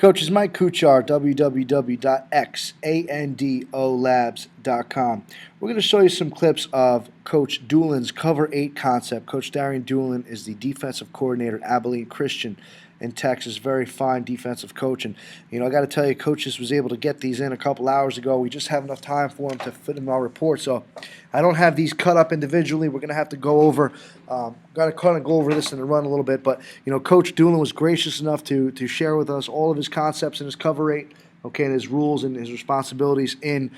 Coach, is Mike Kuchar, www.xandolabs.com. We're going to show you some clips of Coach Doolin's Cover 8 concept. Coach Darian Doolin is the defensive coordinator at Abilene Christian in Texas. Very fine defensive coach. And, I got to tell you, Coach just was able to get these in a couple hours ago. We just have enough time for him to fit in our report. So I don't have these cut up individually. We're going to have to go over, got to kind of go over this in the run a little bit. But, Coach Doolin was gracious enough to share with us all of his concepts and his cover 8, okay, and his rules and his responsibilities in,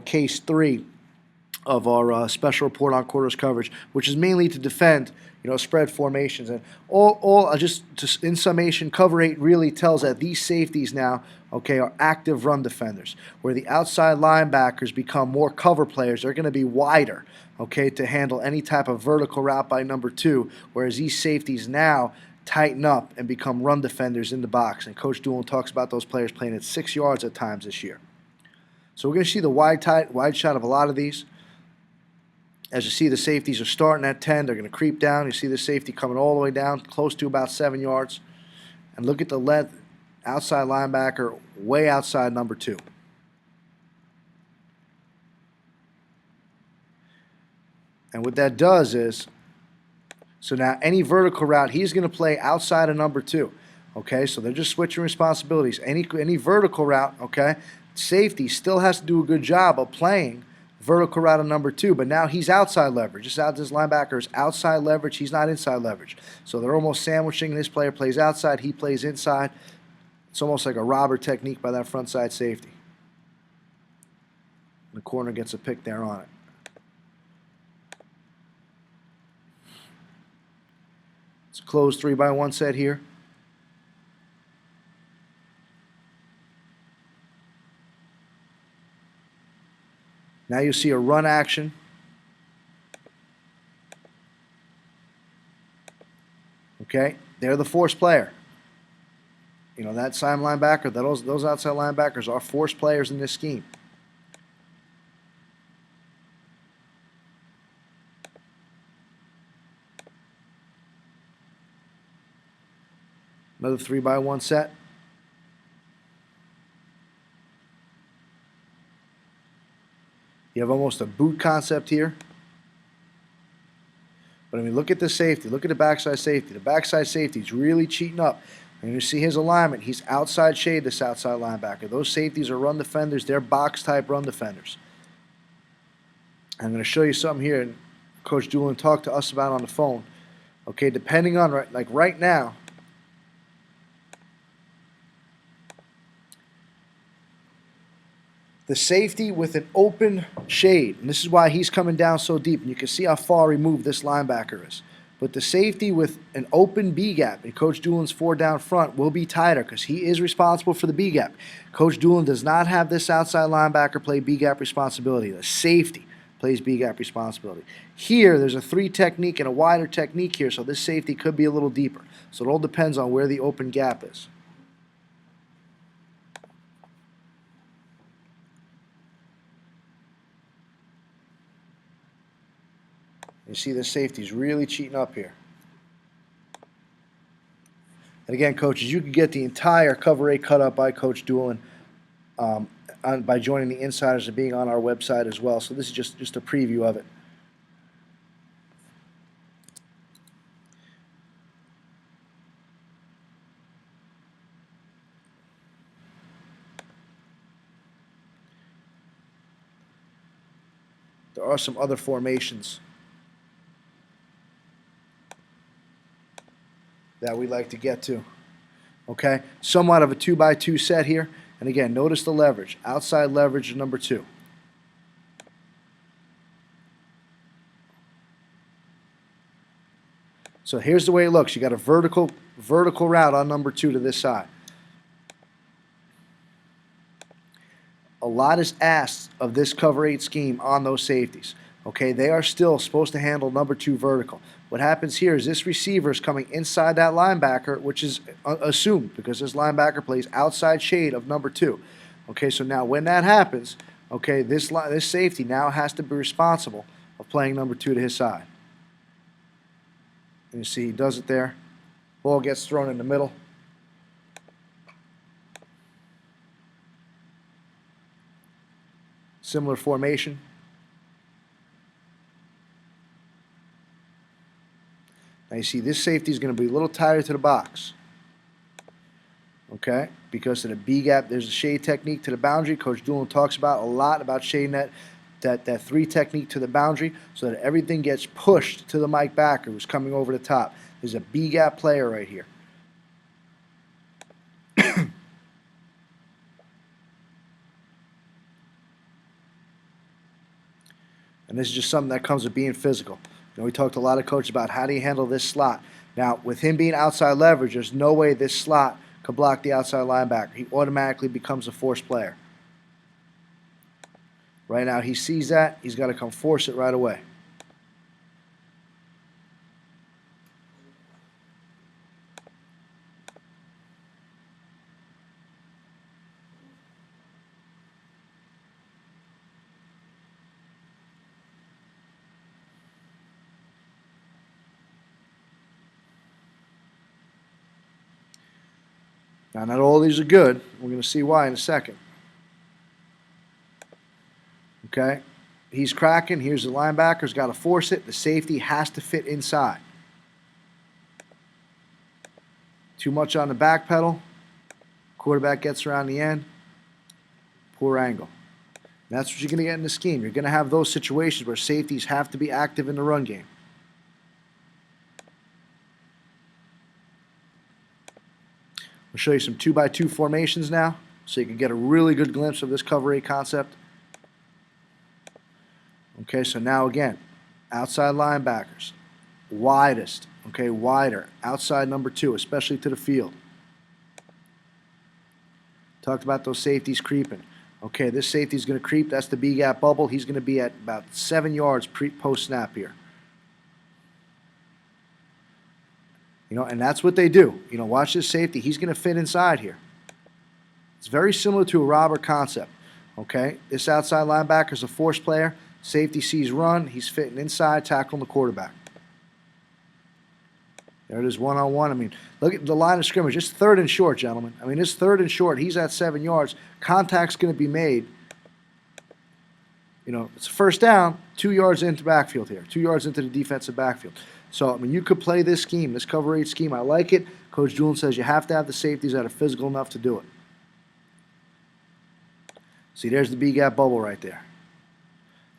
case 3 of our special report on quarters coverage, which is mainly to defend, spread formations. And all just in summation, cover 8 really tells that these safeties now, okay, are active run defenders, where the outside linebackers become more cover players. They're going to be wider, okay, to handle any type of vertical route by number 2, whereas these safeties now tighten up and become run defenders in the box. And Coach Doolin talks about those players playing at 6 yards at times this year. So we're going to see the wide shot of a lot of these. As you see, the safeties are starting at 10. They're going to creep down. You see the safety coming all the way down, close to about 7 yards. And look at the length, outside linebacker, way outside number 2. And what that does is, so now any vertical route, he's going to play outside of number 2. Okay, so they're just switching responsibilities. Any vertical route, okay, safety still has to do a good job of playing vertical route on number 2, but now he's outside leverage. This linebacker is outside leverage. He's not inside leverage. So they're almost sandwiching. This player plays outside. He plays inside. It's almost like a robber technique by that front side safety. The corner gets a pick there on it. It's a closed 3-by-1 set here. Now you see a run action. Okay, they're the force player. That side linebacker, those outside linebackers are force players in this scheme. Another 3-by-1 set. You have almost a boot concept here. But I mean, look at the safety. Look at the backside safety. The backside safety is really cheating up. And you see his alignment. He's outside shade, this outside linebacker. Those safeties are run defenders. They're box-type run defenders. I'm going to show you something here. And Coach Doolin talked to us about on the phone. Okay, depending on, like right now, the safety with an open shade, and this is why he's coming down so deep, and you can see how far removed this linebacker is. But the safety with an open B gap, and Coach Doolin's 4 down front, will be tighter because he is responsible for the B gap. Coach Doolin does not have this outside linebacker play B gap responsibility. The safety plays B gap responsibility. Here, there's a 3 technique and a wider technique here, so this safety could be a little deeper. So it all depends on where the open gap is. You see the safety's really cheating up here. And again, coaches, you can get the entire cover 8 cut up by Coach Doolin by joining the Insiders and being on our website as well. So this is just a preview of it. There are some other formations that we like to get to. Okay, somewhat of a 2-by-2 set here. And again, notice the leverage. Outside leverage is number 2. So here's the way it looks. You got a vertical route on number 2 to this side. A lot is asked of this cover 8 scheme on those safeties. Okay, they are still supposed to handle number 2 vertical. What happens here is this receiver is coming inside that linebacker, which is assumed because this linebacker plays outside shade of number 2. Okay, so now when that happens, okay, this safety now has to be responsible of playing number 2 to his side. And you see he does it there. Ball gets thrown in the middle. Similar formation. Now you see this safety is going to be a little tighter to the box. Okay, because of the B gap, there's a shade technique to the boundary. Coach Doolin talks about a lot about shading that three technique to the boundary so that everything gets pushed to the Mike backer who's coming over the top. There's a B gap player right here. And this is just something that comes with being physical. You know, we talked to a lot of coaches about how do you handle this slot. Now, with him being outside leverage, there's no way this slot could block the outside linebacker. He automatically becomes a force player. Right now, he sees that. He's got to come force it right away. Now, not all these are good. We're going to see why in a second. Okay? He's cracking. Here's the linebacker's got to force it. The safety has to fit inside. Too much on the back pedal. Quarterback gets around the end. Poor angle. And that's what you're going to get in the scheme. You're going to have those situations where safeties have to be active in the run game. I'll show you some 2x2 formations now so you can get a really good glimpse of this cover 8 concept. Okay, so now again, outside linebackers, widest, okay, wider, outside number 2, especially to the field. Talked about those safeties creeping. Okay, this safety's going to creep. That's the B-gap bubble. He's going to be at about 7 yards post-snap here. You know, and that's what they do. You know, watch this safety. He's going to fit inside here. It's very similar to a robber concept. Okay, this outside linebacker is a force player. Safety sees run. He's fitting inside, tackling the quarterback. There it is, one-on-one. I mean, look at the line of scrimmage. It's 3rd and short, gentlemen. I mean, it's 3rd and short. He's at 7 yards. Contact's going to be made. You know, it's a first down, 2 yards into backfield here, 2 yards into the defensive backfield. So, I mean, you could play this scheme, this cover 8 scheme. I like it. Coach Doolin says you have to have the safeties that are physical enough to do it. See, there's the B-gap bubble right there.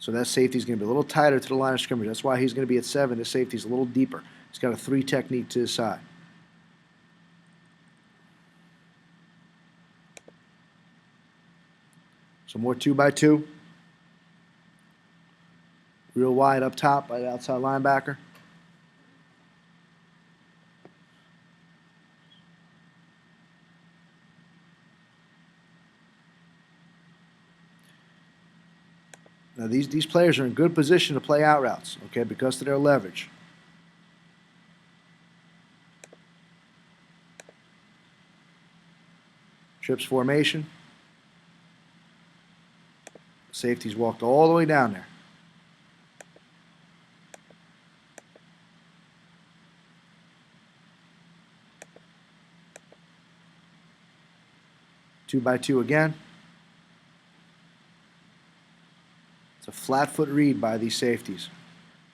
So that safety's going to be a little tighter to the line of scrimmage. That's why he's going to be at 7. This safety's a little deeper. He's got a 3 technique to his side. Some more 2x2. Real wide up top by the outside linebacker. Now these players are in good position to play out routes, okay, because of their leverage. Trips formation. Safety's walked all the way down there. Two by two again. It's a flat foot read by these safeties.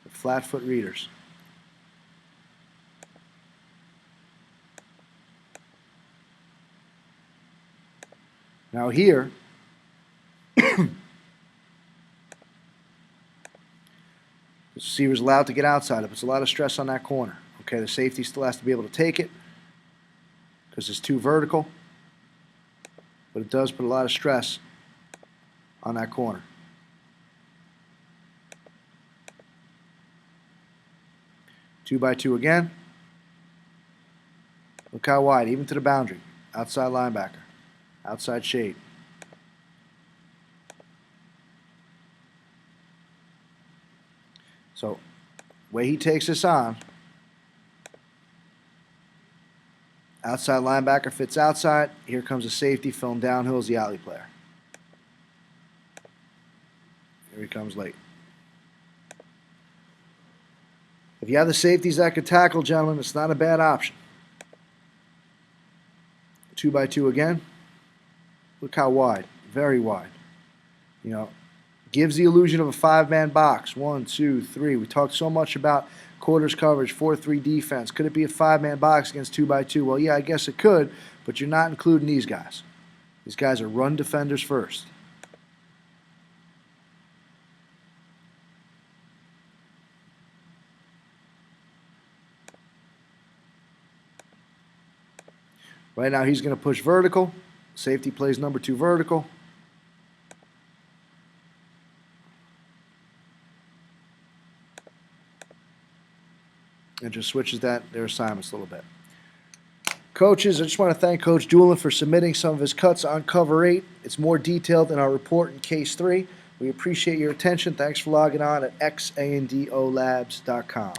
The flat foot readers. Now here, the receiver's allowed to get outside. It puts a lot of stress on that corner. Okay, the safety still has to be able to take it because it's too vertical, but it does put a lot of stress on that corner. Two by two again. Look how wide, even to the boundary. Outside linebacker. Outside shade. So, way he takes this on, outside linebacker fits outside. Here comes a safety, filling downhill is the alley player. Here he comes late. If you have the safeties that could tackle, gentlemen, it's not a bad option. Two by two again. Look how wide, very wide. You know, Gives the illusion of a five-man box. 1, 2, 3. We talked so much about quarters coverage, 4-3 defense. Could it be a five-man box against 2x2? Well, yeah, I guess it could, but you're not including these guys. These guys are run defenders first. Right now he's going to push vertical. Safety plays number 2 vertical. And just switches their assignments a little bit. Coaches, I just want to thank Coach Doolin for submitting some of his cuts on cover 8. It's more detailed in our report in case 3. We appreciate your attention. Thanks for logging on at xandolabs.com.